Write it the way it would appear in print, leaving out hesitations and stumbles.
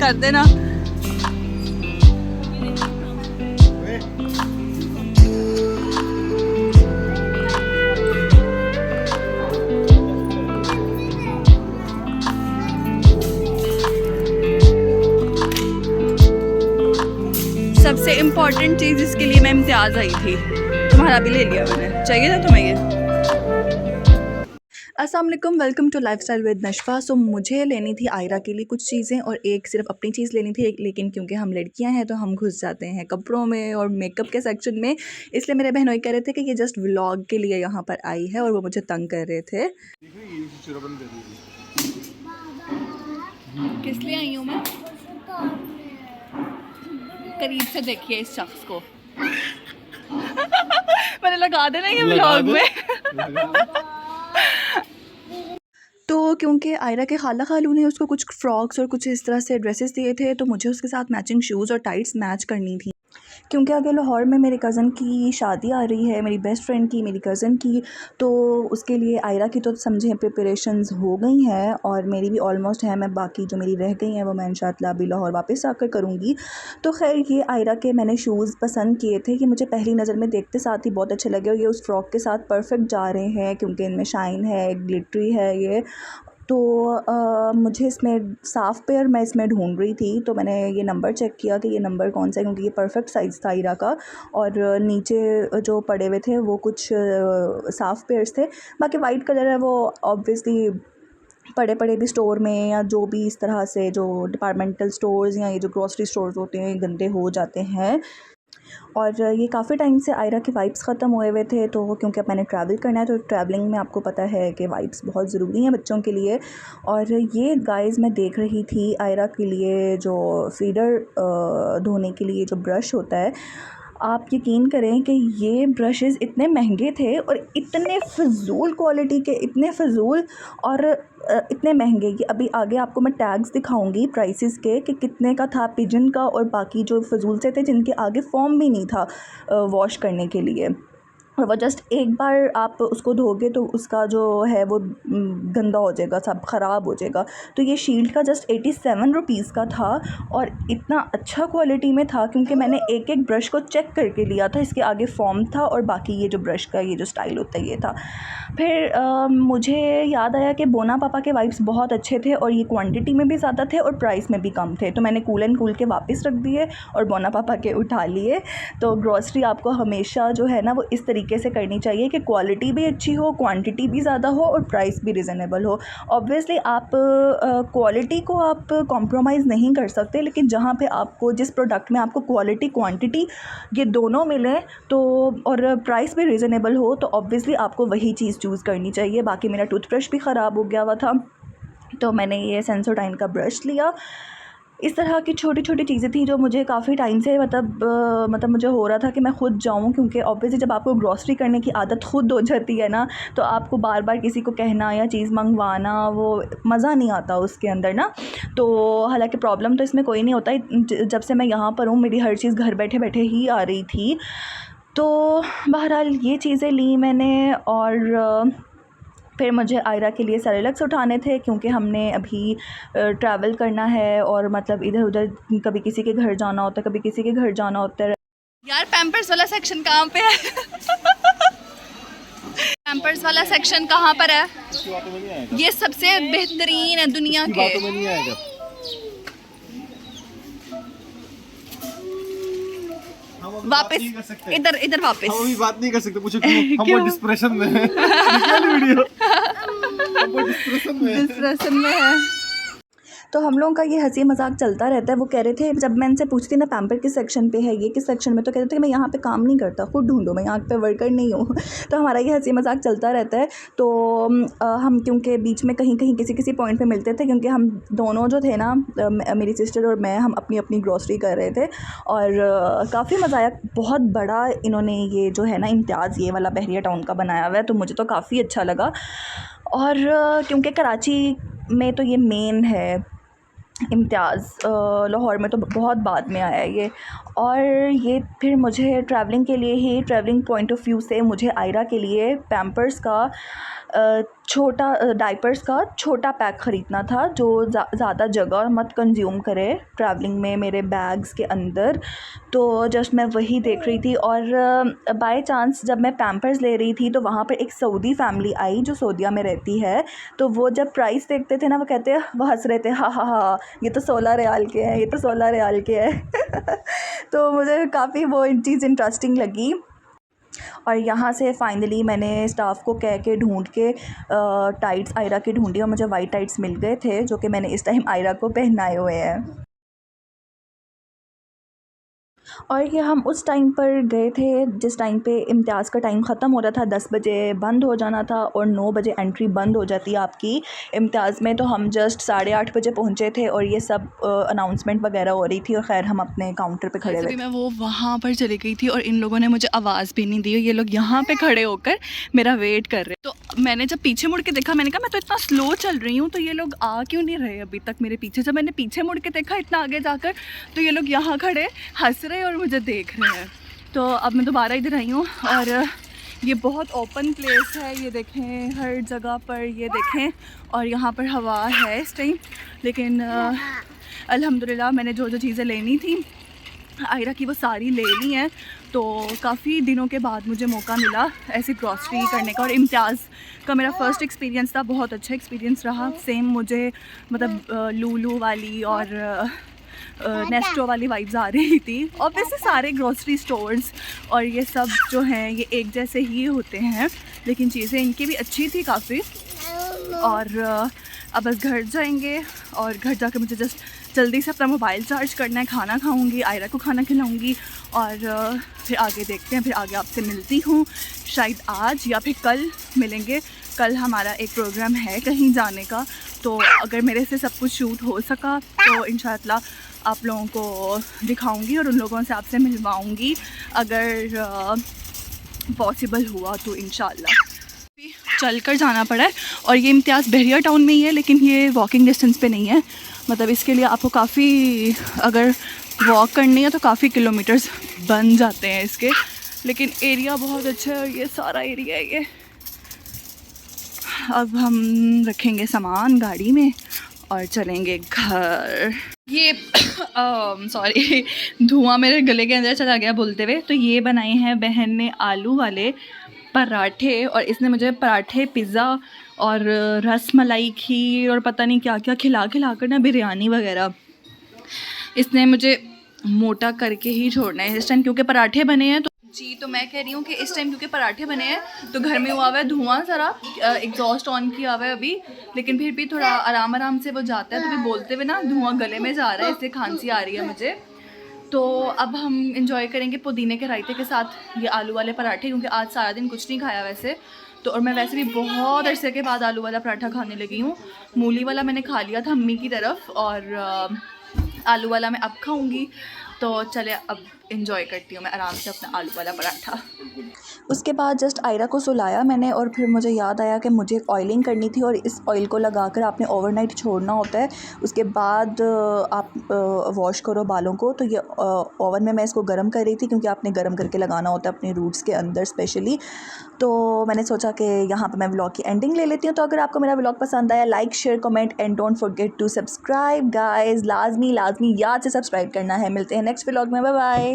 कर देना। सबसे इम्पॉर्टेंट चीज़ इसके लिए मैं इम्तियाज़ आई थी, तुम्हारा भी ले लिया मैंने, चाहिए था तुम्हें ये। अस्सलाम वालेकुम, वेलकम टू लाइफस्टाइल विद नशफा। सो मुझे लेनी थी आयरा के लिए कुछ चीज़ें और एक सिर्फ अपनी चीज़ लेनी थी, लेकिन क्योंकि हम लड़कियां हैं तो हम घुस जाते हैं कपड़ों में और मेकअप के सेक्शन में, इसलिए मेरे बहनोई कह रहे थे कि ये जस्ट व्लॉग के लिए यहाँ पर आई है और वो मुझे तंग कर रहे थे। किस लिए आई हूँ मैं? करीब से देखिए इस शख्स को। मैंने लगा देना ये व्लॉग में। तो क्योंकि आयरा के खाला खालू ने उसको कुछ फ्रॉक्स और कुछ इस तरह से ड्रेसेस दिए थे, तो मुझे उसके साथ मैचिंग शूज़ और टाइट्स मैच करनी थी। क्योंकि आगे लाहौर में मेरे कज़न की शादी आ रही है, मेरी बेस्ट फ्रेंड की, मेरी कज़न की, तो उसके लिए आयरा की तो समझें प्रिपरेशंस हो गई हैं और मेरी भी ऑलमोस्ट है। मैं बाकी जो मेरी रह गई हैं वो मैं इंशाअल्लाह अभी लाहौर वापस आकर करूँगी। तो खैर ये आयरा के मैंने शूज़ पसंद किए थे कि मुझे पहली नज़र में देखते साथ ही बहुत अच्छे लगे और ये उस फ्रॉक के साथ परफेक्ट जा रहे हैं क्योंकि इनमें शाइन है, ग्लिटरी है ये। तो मुझे इसमें साफ़ पेयर मैं इसमें ढूंढ रही थी, तो मैंने ये नंबर चेक किया कि ये नंबर कौन सा है, क्योंकि ये परफेक्ट साइज़ था आयरा का। और नीचे जो पड़े हुए थे वो कुछ साफ़ पेयर्स थे। बाकी वाइट कलर है वो ऑब्वियसली पड़े पड़े भी स्टोर में या जो भी इस तरह से जो डिपार्टमेंटल स्टोर्स या ये जो ग्रोसरी स्टोर्स होते हैं गंदे हो जाते हैं। और ये काफ़ी टाइम से आयरा के वाइप्स ख़त्म हुए थे, तो क्योंकि अब मैंने ट्रैवल करना है तो ट्रैवलिंग में आपको पता है कि वाइप्स बहुत ज़रूरी हैं बच्चों के लिए। और ये गाइस मैं देख रही थी आयरा के लिए जो फीडर धोने के लिए जो ब्रश होता है। आप यकीन करें कि ये ब्रशेज़ इतने महंगे थे और इतने फ़िज़ूल क्वालिटी के, इतने फ़िज़ूल और इतने महंगे कि अभी आगे आपको मैं टैग्स दिखाऊंगी प्राइसेस के कि कितने का था पिजन का और बाकी जो फ़िज़ूल से थे जिनके आगे फॉर्म भी नहीं था वॉश करने के लिए। और वो जस्ट एक बार आप उसको धोगे तो उसका जो है वो गंदा हो जाएगा, सब ख़राब हो जाएगा। तो ये शील्ड का जस्ट 87 रुपीज़ का था और इतना अच्छा क्वालिटी में था क्योंकि मैंने एक एक ब्रश को चेक करके लिया था। इसके आगे फॉर्म था और बाकी ये जो ब्रश का ये जो स्टाइल होता है ये था। फिर मुझे याद आया कि बोना पापा के वाइप्स बहुत अच्छे थे और ये क्वांटिटी में भी ज़्यादा थे और प्राइस में भी कम थे, तो मैंने कूल एंड कूल के वापस रख दिए और बोना पापा के उठा लिए। तो ग्रॉसरी आपको हमेशा जो है ना वो इस तरीके से करनी चाहिए कि क्वालिटी भी अच्छी हो, क्वांटिटी भी ज़्यादा हो और प्राइस भी रिजनेबल हो। ऑब्वियसली आप क्वालिटी को आप कॉम्प्रोमाइज़ नहीं कर सकते, लेकिन जहाँ पे आपको जिस प्रोडक्ट में आपको क्वालिटी क्वांटिटी ये दोनों मिले तो और प्राइस भी रिजनेबल हो तो ऑब्वियसली आपको वही चीज़ चूज़ करनी चाहिए। बाकी मेरा टूथब्रश भी ख़राब हो गया हुआ था तो मैंने ये सेंसोडाइन का ब्रश लिया। इस तरह की छोटी छोटी चीज़ें थी जो मुझे काफ़ी टाइम से मतलब मुझे हो रहा था कि मैं ख़ुद जाऊं, क्योंकि ऑब्वियसली जब आपको ग्रॉसरी करने की आदत खुद हो जाती है ना तो आपको बार बार किसी को कहना या चीज़ मंगवाना वो मज़ा नहीं आता उसके अंदर ना। तो हालांकि प्रॉब्लम तो इसमें कोई नहीं होता, जब से मैं यहाँ पर हूँ मेरी हर चीज़ घर बैठे बैठे ही आ रही थी। तो बहरहाल ये चीज़ें ली मैंने और फिर मुझे आयरा के लिए सेरेलैक्स उठाने थे क्योंकि हमने अभी ट्रैवल करना है और मतलब इधर उधर कभी किसी के घर जाना होता है, कभी किसी के घर जाना होता है। यार पैम्पर्स वाला सेक्शन कहाँ पे है? पैम्पर्स वाला सेक्शन कहाँ पर है? ये सबसे बेहतरीन है दुनिया के। वापस इधर इधर वापस हम अभी बात नहीं कर सकते, पूछो क्यों? हम डिस्प्रेशन में हैं। वीडियो हम डिस्प्रेशन में है। तो हम लोगों का ये हंसी मजाक चलता रहता है। वो कह रहे थे जब मैं इनसे पूछती ना पैम्पर किस सेक्शन पे है, ये किस सेक्शन में, तो कहते थे कि मैं यहाँ पे काम नहीं करता, खुद ढूंढो, मैं यहाँ पे वर्कर नहीं हूँ। तो हमारा ये हंसी मजाक चलता रहता है। तो हम क्योंकि बीच में कहीं कहीं किसी किसी पॉइंट पे मिलते थे क्योंकि हम दोनों जो थे ना मेरी सिस्टर और मैं, हम अपनी अपनी ग्रॉसरी कर रहे थे और काफ़ी मज़ा आया। बहुत बड़ा इन्होंने ये जो है ना इम्तियाज़ ये वाला बहरिया टाउन का बनाया हुआ है, तो मुझे तो काफ़ी अच्छा लगा। और क्योंकि कराची में तो ये मेन है इम्तियाज़, लाहौर में तो बहुत बाद में आया ये। और ये फिर मुझे ट्रैवलिंग के लिए ही, ट्रैवलिंग पॉइंट ऑफ व्यू से मुझे आयरा के लिए पैम्पर्स का छोटा डाइपर्स का छोटा पैक ख़रीदना था जो ज़्यादा जगह मत कंज्यूम करे ट्रैवलिंग में मेरे बैग्स के अंदर। तो जस्ट मैं वही देख रही थी और बाय चांस जब मैं पैम्पर्स ले रही थी तो वहाँ पर एक सऊदी फैमिली आई जो सऊदीया में रहती है। तो वो जब प्राइस देखते थे ना वो कहते वो हंस रहे थे, हाँ हाँ हाँ ये तो 16 रियाल के हैं, ये तो 16 रियाल के हैं। तो मुझे काफ़ी वो चीज़ इंटरेस्टिंग लगी। और यहाँ से फ़ाइनली मैंने स्टाफ को कह के ढूंढ के टाइट्स आयरा की ढूंढी और मुझे वाइट टाइट्स मिल गए थे जो कि मैंने इस टाइम आयरा को पहनाए हुए हैं। और ये हम उस टाइम पर गए थे जिस टाइम पे इम्तियाज़ का टाइम ख़त्म हो रहा था, 10 बजे बंद हो जाना था और 9 बजे एंट्री बंद हो जाती है आपकी इम्तियाज़ में। तो हम जस्ट 8:30 बजे पहुँचे थे और ये सब अनाउंसमेंट वगैरह हो रही थी और ख़ैर हम अपने काउंटर पे खड़े हुए थे। मैं वो वहाँ पर चली गई थी और इन लोगों ने मुझे आवाज़ भी नहीं दी। ये लोग यहाँ पे खड़े होकर मेरा वेट कर रहे। तो मैंने जब पीछे मुड़ के देखा, मैंने कहा मैं तो इतना स्लो चल रही हूँ तो ये लोग आ क्यों नहीं रहे अभी तक मेरे पीछे। जब मैंने पीछे मुड़ के देखा इतना आगे जाकर तो ये लोग यहाँ खड़े हंस रहे और मुझे देख रहे हैं। तो अब मैं दोबारा इधर आई हूँ और ये बहुत ओपन प्लेस है, ये देखें हर जगह पर, ये देखें। और यहाँ पर हवा है इस टाइम, लेकिन अल्हम्दुलिल्लाह मैंने जो जो चीज़ें लेनी थी आयरा की वो सारी ले ली हैं। तो काफ़ी दिनों के बाद मुझे मौका मिला ऐसी ग्रॉसरी करने का और इम्तियाज़ का मेरा फ़र्स्ट एक्सपीरियंस था, बहुत अच्छा एक्सपीरियंस रहा। सेम मुझे मतलब लूलू वाली और नेस्टो वाली वाइब्स आ रही थी। ऑब्वियसली सारे ग्रॉसरी स्टोर्स और ये सब जो हैं ये एक जैसे ही होते हैं, लेकिन चीज़ें इनकी भी अच्छी थी काफ़ी। और अब बस घर जाएंगे और घर जाकर मुझे जस्ट जल्दी से अपना मोबाइल चार्ज करना है, खाना खाऊंगी, आयरा को खाना खिलाऊंगी और फिर आगे देखते हैं। फिर आगे आपसे मिलती हूँ, शायद आज या फिर कल मिलेंगे। कल हमारा एक प्रोग्राम है कहीं जाने का, तो अगर मेरे से सब कुछ शूट हो सका तो इंशाअल्लाह आप लोगों को दिखाऊंगी और उन लोगों से आपसे मिलवाऊंगी अगर पॉसिबल हुआ तो इंशाअल्लाह। चल कर जाना पड़ा है और ये इम्तियाज़ बहरिया टाउन में ही है, लेकिन ये वॉकिंग डिस्टेंस पे नहीं है। मतलब इसके लिए आपको काफ़ी अगर वॉक करनी है तो काफ़ी किलोमीटर्स बन जाते हैं इसके, लेकिन एरिया बहुत अच्छा है और ये सारा एरिया है ये। अब हम रखेंगे सामान गाड़ी में और चलेंगे घर। ये सॉरी धुआं मेरे गले के अंदर चला गया बोलते हुए। तो ये बनाए हैं बहन ने आलू वाले पराठे और इसने मुझे पराठे, पिज़्ज़ा और रस मलाई, खीर और पता नहीं क्या क्या खिला कर ना बिरयानी वगैरह। इसने मुझे मोटा करके ही छोड़ना है इस टाइम क्योंकि पराठे बने हैं। तो मैं कह रही हूँ कि इस टाइम क्योंकि पराठे बने हैं तो घर में हुआ हुआ है धुआं, ज़रा एग्जॉस्ट ऑन किया हुआ है अभी, लेकिन फिर भी थोड़ा आराम से वो जाता है। तो भी बोलते हुए ना धुआं गले में जा रहा है, इससे खांसी आ रही है मुझे। तो अब हम इंजॉय करेंगे पुदीने के रायते के साथ ये आलू वाले पराठे, क्योंकि आज सारा दिन कुछ नहीं खाया वैसे तो। और मैं वैसे भी बहुत अरसे के बाद आलू वाला पराठा खाने लगी हूँ। मूली वाला मैंने खा लिया था अम्मी की तरफ और आलू वाला मैं अब खाऊंगी। तो चले अब इंजॉय करती हूँ मैं आराम से अपना आलू वाला पराठा। उसके बाद जस्ट आयरा को सुलाया मैंने और फिर मुझे याद आया कि मुझे ऑयलिंग करनी थी और इस ऑयल को लगाकर आपने ओवरनाइट छोड़ना होता है। उसके बाद आप वॉश करो बालों को। तो ये ओवन में मैं इसको गर्म कर रही थी क्योंकि आपने गर्म करके लगाना होता है अपने रूट्स के अंदर स्पेशली। तो मैंने सोचा कि यहाँ पे मैं व्लॉग की एंडिंग ले लेती हूँ। तो अगर आपको मेरा व्लॉग पसंद आया like share comment and don't forget to subscribe guys. लाजमी याद से सब्सक्राइब करना है। मिलते हैं नेक्स्ट व्लॉग में, बाय बाय।